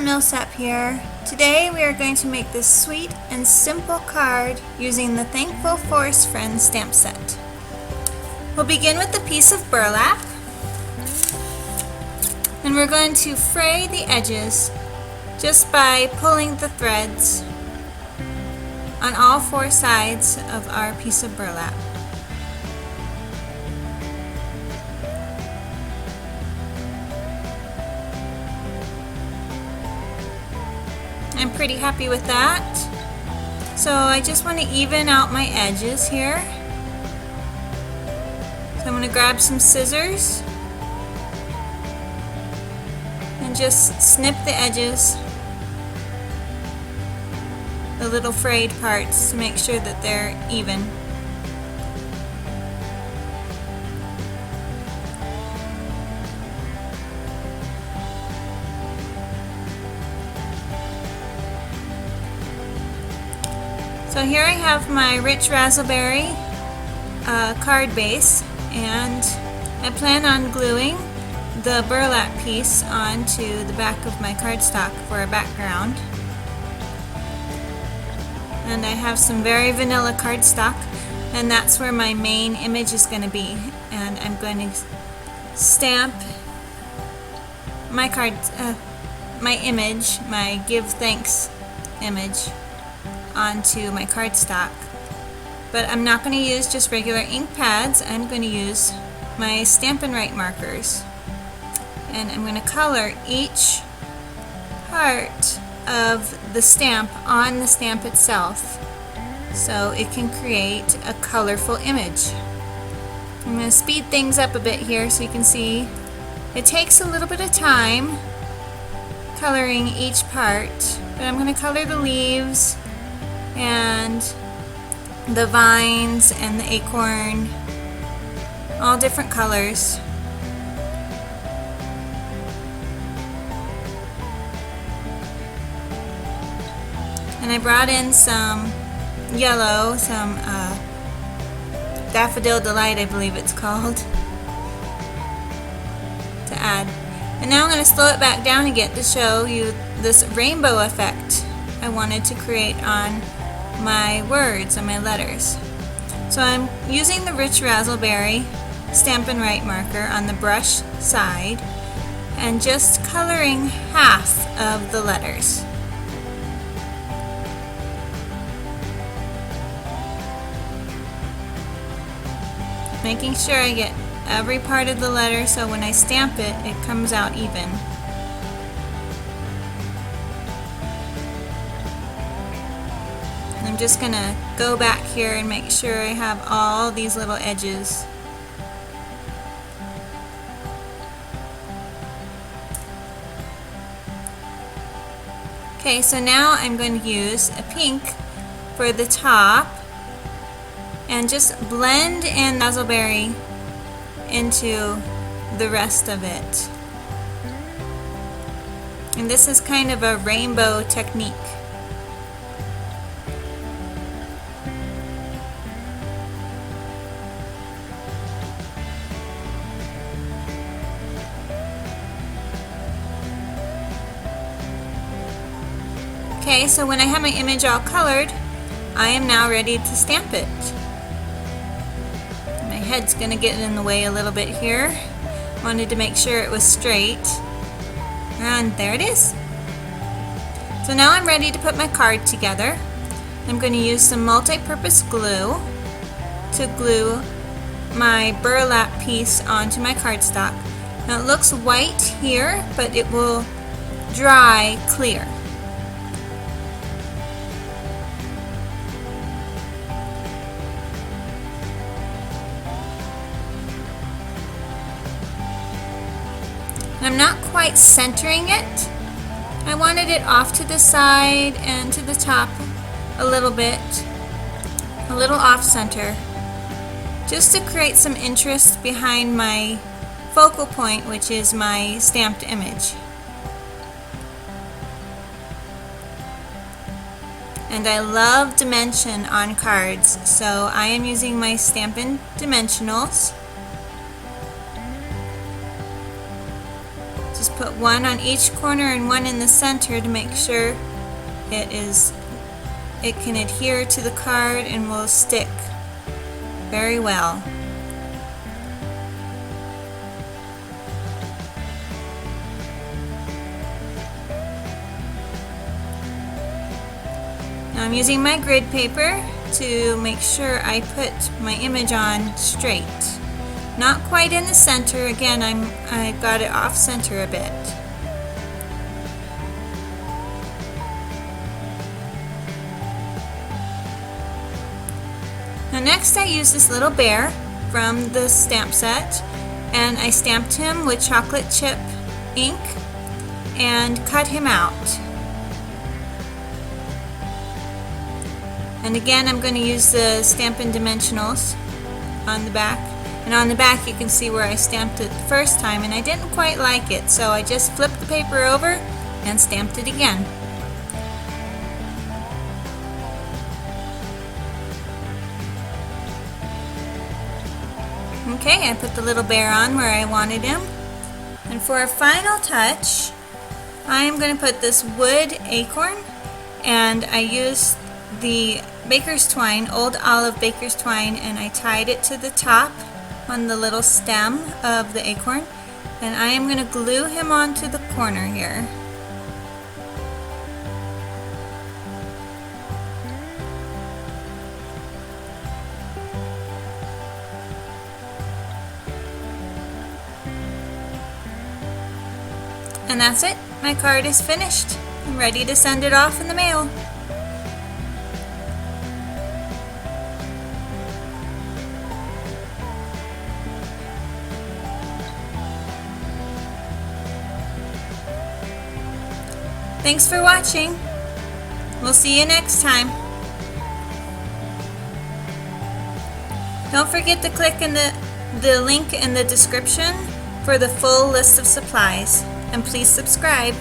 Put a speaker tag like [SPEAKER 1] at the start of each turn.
[SPEAKER 1] Millsap here. Today we are going to make this sweet and simple card using the Thankful Forest Friends stamp set. We'll begin with a piece of burlap, and we're going to fray the edges just by pulling the threads on all four sides of our piece of burlap. I'm pretty happy with that. So I just want to even out my edges here. So I'm going to grab some scissors and just snip the edges, the little frayed parts, to make sure that they're even. So here I have my rich raspberry card base, and I plan on gluing the burlap piece onto the back of my cardstock for a background. And I have some very vanilla cardstock, and that's where my main image is going to be. And I'm going to stamp my card, my image, my Give Thanks image, onto my cardstock. But I'm not going to use just regular ink pads. I'm going to use my Stampin' Up markers, and I'm going to color each part of the stamp on the stamp itself so it can create a colorful image. I'm going to speed things up a bit here so you can see it takes a little bit of time coloring each part, but I'm going to color the leaves and the vines and the acorn, all different colors. And I brought in some yellow, some Daffodil Delight, I believe it's called, to add. And now I'm going to slow it back down again to show you this rainbow effect I wanted to create on my words and my letters. So I'm using the rich raspberry Stampin' Up marker on the brush side and just coloring half of the letters. Making sure I get every part of the letter so when I stamp it, it comes out even. I'm just going to go back here and make sure I have all these little edges. Okay, so now I'm going to use a pink for the top and just blend in raspberry into the rest of it. And this is kind of a rainbow technique. Okay, so when I have my image all colored, I am now ready to stamp it. My head's going to get in the way a little bit here. Wanted to make sure it was straight. And there it is. So now I'm ready to put my card together. I'm going to use some multi-purpose glue to glue my burlap piece onto my cardstock. Now it looks white here, but it will dry clear. I'm not quite centering it. I wanted it off to the side and to the top a little bit, a little off center, just to create some interest behind my focal point, which is my stamped image. And I love dimension on cards, so I am using my Stampin' Dimensionals. Just put one on each corner and one in the center to make sure it can adhere to the card and will stick very well. Now I'm using my grid paper to make sure I put my image on straight. Not quite in the center. Again, I got it off center a bit. Now next I used this little bear from the stamp set, and I stamped him with chocolate chip ink and cut him out. And again, I'm going to use the Stampin' Dimensionals on the back. And on the back you can see where I stamped it the first time and I didn't quite like it, so I just flipped the paper over and stamped it again. Okay, I put the little bear on where I wanted him. And for a final touch, I'm going to put this wood acorn, and I used the baker's twine, old olive baker's twine, and I tied it to the top on the little stem of the acorn, and I am going to glue him onto the corner here. And that's it. My card is finished. I'm ready to send it off in the mail. Thanks for watching. We'll see you next time. Don't forget to click in the link in the description for the full list of supplies. And please subscribe.